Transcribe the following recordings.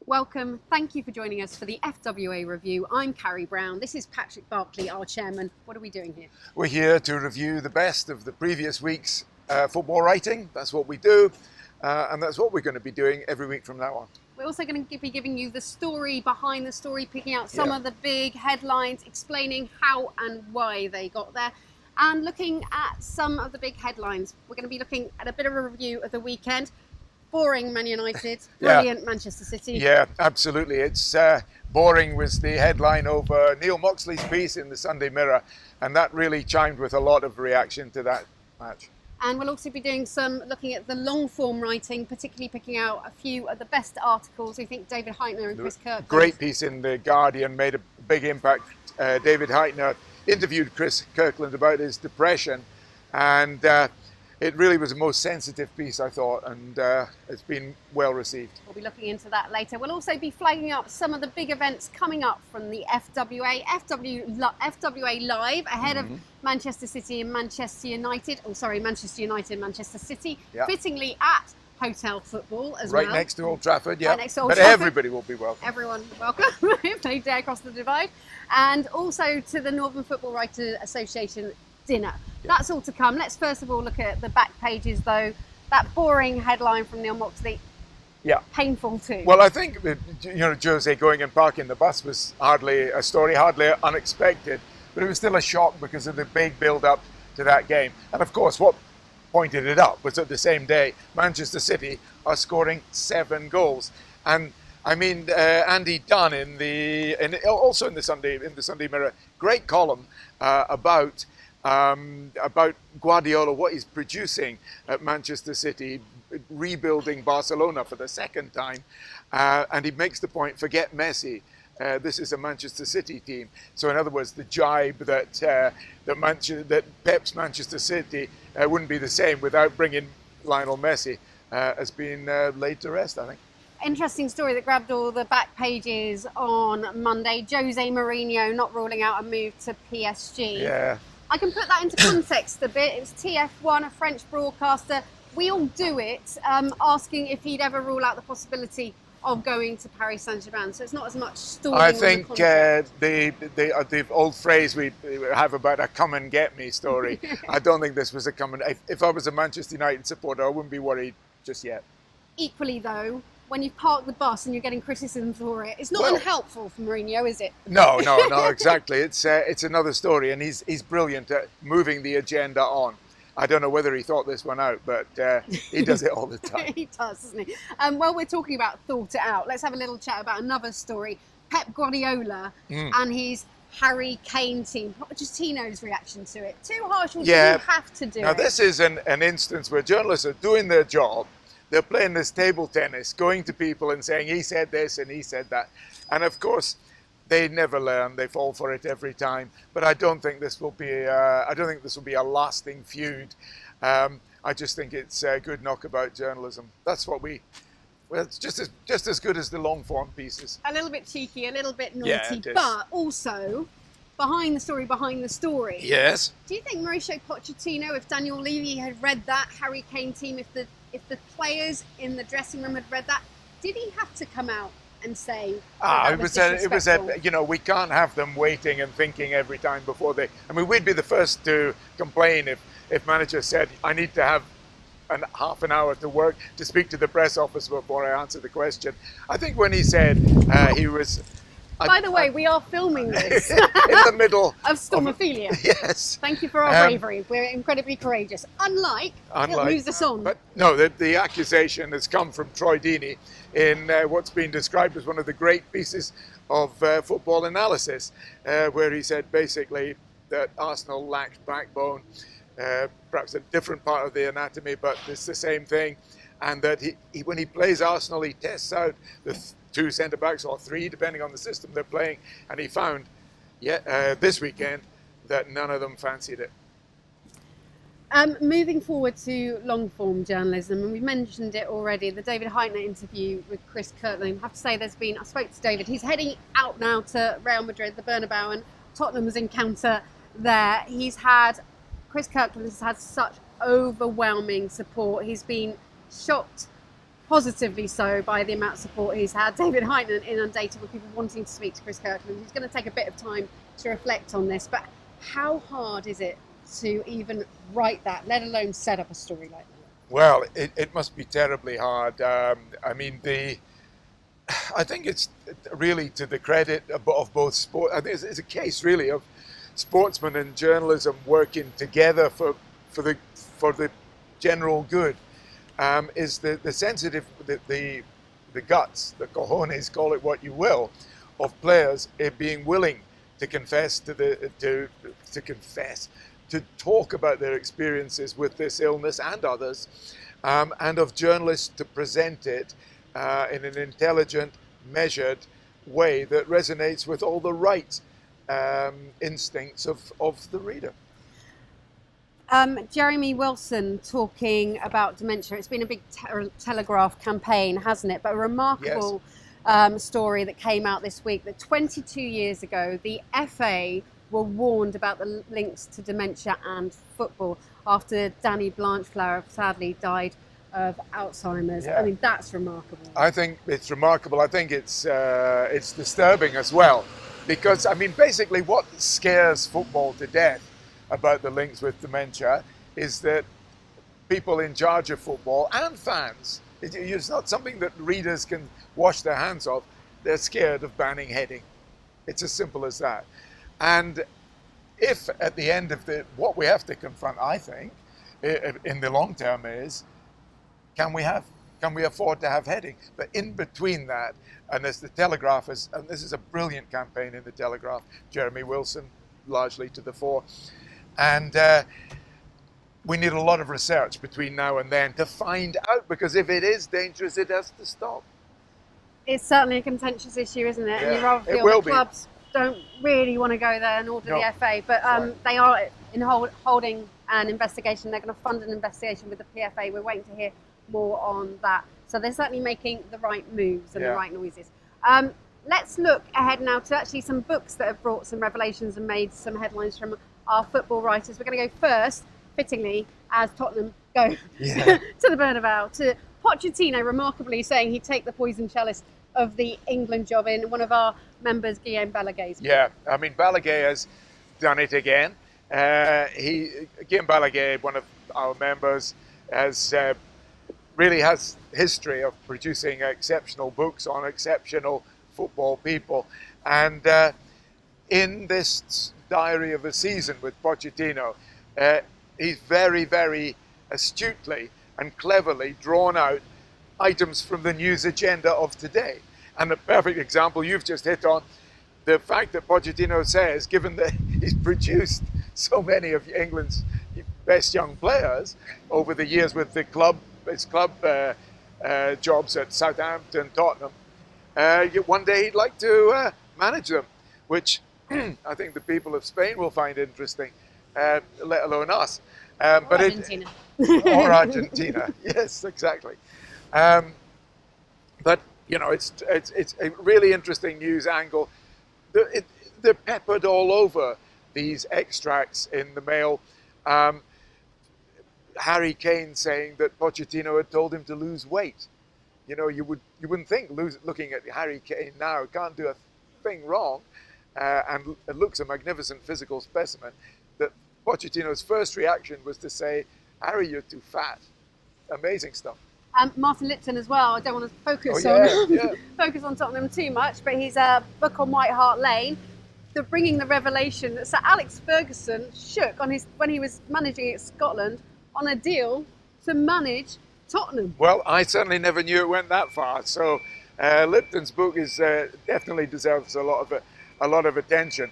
Welcome. Thank you for joining us for the FWA review. I'm Carrie Brown. This is Patrick Barclay, our chairman. What are we doing here? We're here to review the best of the previous week's football writing. That's what we do, and that's what we're going to be doing every week from now on. We're also going to be giving you the story behind the story, picking out some of the big headlines, explaining how and why they got there, and looking at some of the big headlines. We're going to be looking at a bit of a review of the weekend. Boring Man United, brilliant Manchester City. Yeah, absolutely. It's boring was the headline over Neil Moxley's piece in the Sunday Mirror, and that really chimed with a lot of reaction to that match. And we'll also be doing some looking at the long form writing, particularly picking out a few of the best articles. We think David Hytner and Chris Kirkland. Great piece in The Guardian, made a big impact. David Hytner interviewed Chris Kirkland about his depression, and it really was the most sensitive piece, I thought, and it's been well received. We'll be looking into that later. We'll also be flagging up some of the big events coming up from the FWA. FWA Live ahead of Manchester City and Manchester United. Oh, sorry, Manchester United and Manchester City. Yeah. Fittingly at Hotel Football as well. Right next to Old Trafford, yeah. Right next to Old but Trafford. Everybody will be welcome. Everyone welcome if they dare cross the divide. And also to the Northern Football Writers Association dinner. That's all to come. Let's first of all look at the back pages, though. That boring headline from Neil Moxley. Yeah. Painful too. Well, I think that, Jose going and parking the bus was hardly a story, hardly unexpected, but it was still a shock because of the big build-up to that game. And of course, what pointed it up was that the same day, Manchester City are scoring 7 goals. And I mean, Andy Dunn also in the Sunday Mirror, great column about Guardiola, what he's producing at Manchester City, rebuilding Barcelona for the second time, and he makes the point, forget Messi, this is a Manchester City team. So in other words, the jibe that Pep's Manchester City wouldn't be the same without bringing Lionel Messi has been laid to rest, I think. Interesting story that grabbed all the back pages on Monday. Jose Mourinho not ruling out a move to PSG. Yeah. I can put that into context a bit. It was TF1, a French broadcaster. We all do it, asking if he'd ever rule out the possibility of going to Paris Saint-Germain. So it's not as much stalling. I think the old phrase we have about a come and get me story, I don't think this was a come and... If I was a Manchester United supporter, I wouldn't be worried just yet. Equally though, when you park the bus and you're getting criticism for it, it's not unhelpful for Mourinho, is it? No, exactly. It's another story, and he's brilliant at moving the agenda on. I don't know whether he thought this one out, but he does it all the time. He does, doesn't he? While we're talking about thought it out, let's have a little chat about another story. Pep Guardiola and his Harry Kane team. Pochettino's reaction to it. Too harsh, or did he have to do it? Now, this is an instance where journalists are doing their job. They're playing this table tennis, going to people and saying, he said this and he said that. And of course, they never learn. They fall for it every time. But I don't think this will be a lasting feud. I just think it's good knockabout journalism. That's what it's just as good as the long form pieces. A little bit cheeky, a little bit naughty, but also behind the story. Yes. Do you think Mauricio Pochettino, if Daniel Levy had read that Harry Kane team, if the players in the dressing room had read that, did he have to come out and say it was we can't have them waiting and thinking every time before they... I mean, we'd be the first to complain if manager said, I need to have half an hour to work to speak to the press office before I answer the question. I think when he said he was... By the way, we are filming this in the middle of Stormophilia. Yes. Thank you for our bravery. We're incredibly courageous. Unlike it moves us on. But no, the accusation has come from Troy Deeney in what's been described as one of the great pieces of football analysis, where he said basically that Arsenal lacked backbone, perhaps a different part of the anatomy, but it's the same thing, and that he when he plays Arsenal, he tests out the 2 centre-backs or 3, depending on the system they're playing, and he found this weekend that none of them fancied it. Moving forward to long-form journalism, and we mentioned it already, the David Hytner interview with Chris Kirkland. I have to say I spoke to David, he's heading out now to Real Madrid, the Bernabeu, and Tottenham's encounter there. Chris Kirkland has had such overwhelming support. He's been shocked positively so by the amount of support he's had. David Hytner inundated with people wanting to speak to Chris Kirkland. He's going to take a bit of time to reflect on this, but how hard is it to even write that, let alone set up a story like that? Well, it must be terribly hard. I think it's really to the credit of both sport. I think it's a case really of sportsmen and journalism working together for the general good. Is the sensitive, the guts, the cojones, call it what you will, of players being willing to confess to talk about their experiences with this illness and others, and of journalists to present it in an intelligent, measured way that resonates with all the right instincts of the reader. Jeremy Wilson talking about dementia. It's been a big Telegraph campaign, hasn't it? But a remarkable story that came out this week that 22 years ago, the FA were warned about the links to dementia and football after Danny Blanchflower sadly died of Alzheimer's. Yeah. I mean, that's remarkable. I think it's remarkable. I think it's disturbing as well, because I mean, basically, what scares football to death about the links with dementia is that people in charge of football and fans, it's not something that readers can wash their hands of. They're scared of banning heading. It's as simple as that. And if at the end of what we have to confront, I think, in the long term is, can we afford to have heading? But in between that, and as the Telegraph and this is a brilliant campaign in the Telegraph, Jeremy Wilson largely to the fore, and we need a lot of research between now and then to find out, because if it is dangerous, it has to stop. It's certainly a contentious issue, isn't it? Yeah, and you rather feel the clubs don't really want to go there, nor do the FA, but they are holding an investigation. They're going to fund an investigation with the PFA. We're waiting to hear more on that. So they're certainly making the right moves and the right noises. Let's look ahead now to actually some books that have brought some revelations and made some headlines from our football writers. We're going to go first, fittingly, as Tottenham go to the Bernabeu, to Pochettino remarkably saying he'd take the poison chalice of the England job in one of our members, Guillem Balague's. Yeah, I mean, Balague has done it again. Guillem Balague, one of our members, really has history of producing exceptional books on exceptional football people. And in this diary of a season with Pochettino, he's very, very astutely and cleverly drawn out items from the news agenda of today. And a perfect example you've just hit on, the fact that Pochettino says, given that he's produced so many of England's best young players over the years with his club jobs at Southampton, Tottenham, one day he'd like to manage them, which I think the people of Spain will find interesting, let alone us. But Argentina. Or Argentina, yes, exactly. But you know, it's a really interesting news angle. They're peppered all over these extracts in the Mail. Harry Kane saying that Pochettino had told him to lose weight. You know, you wouldn't think looking at Harry Kane now, can't do a thing wrong, and it looks a magnificent physical specimen, that Pochettino's first reaction was to say, Harry, you're too fat. Amazing stuff. Martin Lipton as well. I don't want to focus focus on Tottenham too much, but he's a book on White Hart Lane. They're bringing the revelation that Sir Alex Ferguson shook on when he was managing at Scotland on a deal to manage Tottenham. Well, I certainly never knew it went that far. So Lipton's book is definitely deserves a lot of attention.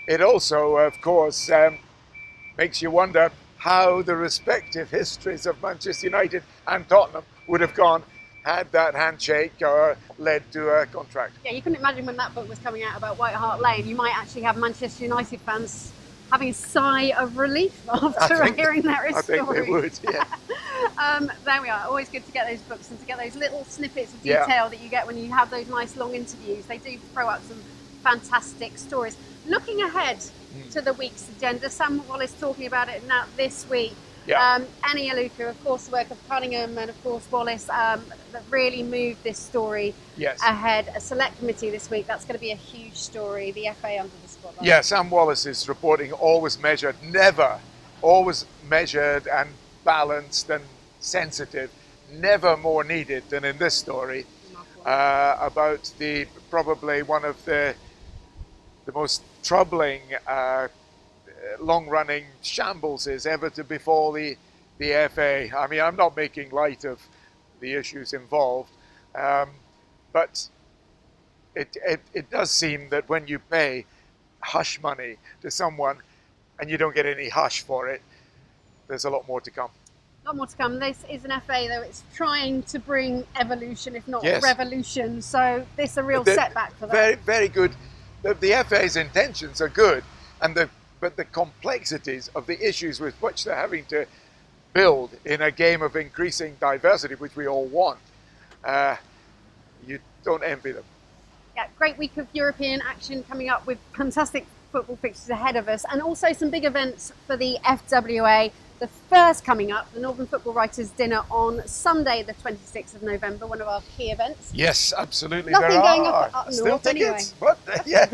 It also, of course, makes you wonder how the respective histories of Manchester United and Tottenham would have gone had that handshake led to a contract. Yeah, you couldn't imagine when that book was coming out about White Hart Lane, you might actually have Manchester United fans having a sigh of relief after hearing their story. I think they would, yeah. There we are. Always good to get those books and to get those little snippets of detail that you get when you have those nice long interviews. They do throw out some fantastic stories. Looking ahead to the week's agenda, Sam Wallace talking about it now this week. Yeah. Annie Aluka, of course, the work of Cunningham and of course Wallace that really moved this story ahead. A select committee this week, that's going to be a huge story. The FA under the spotlight. Yeah, Sam Wallace's reporting always measured, always measured and balanced and sensitive, never more needed than in this story about probably one of the most troubling long-running shambles is ever to befall the FA. I mean, I'm not making light of the issues involved, but it does seem that when you pay hush money to someone and you don't get any hush for it, there's a lot more to come. A lot more to come. This is an FA, though, it's trying to bring evolution, if not revolution. So this is a real setback for that. Very, very good. The FA's intentions are good, but the complexities of the issues with which they're having to build in a game of increasing diversity, which we all want, you don't envy them. Yeah, great week of European action coming up with fantastic football fixtures ahead of us, and also some big events for the FWA. The first coming up, the Northern Football Writers' Dinner on Sunday, the 26th of November, one of our key events. Yes, absolutely. Nothing going up still north tickets. anyway. What? Yeah.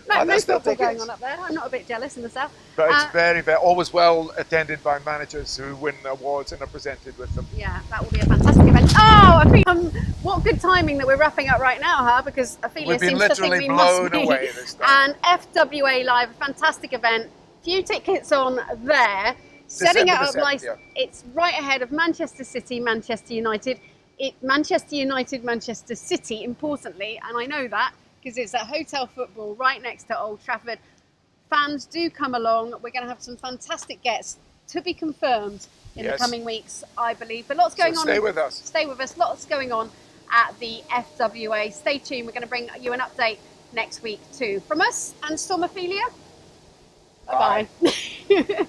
No football going on up there. I'm not a bit jealous in the south. But it's very, very, always well attended by managers who win awards and are presented with them. Yeah, that will be a fantastic event. Oh, I think what good timing that we're wrapping up right now, huh? Because Ophelia seems to think we must be. Away this time. And FWA Live, a fantastic event. Few tickets on there. Setting it up nice. Yeah. It's right ahead of Manchester City, Manchester United. Manchester United, Manchester City, importantly, and I know that because it's at Hotel Football right next to Old Trafford. Fans, do come along. We're going to have some fantastic guests to be confirmed in the coming weeks, I believe. But lots going on. Stay with us. Stay with us. Lots going on at the FWA. Stay tuned. We're going to bring you an update next week too. From us and Storm Ophelia. Bye-bye.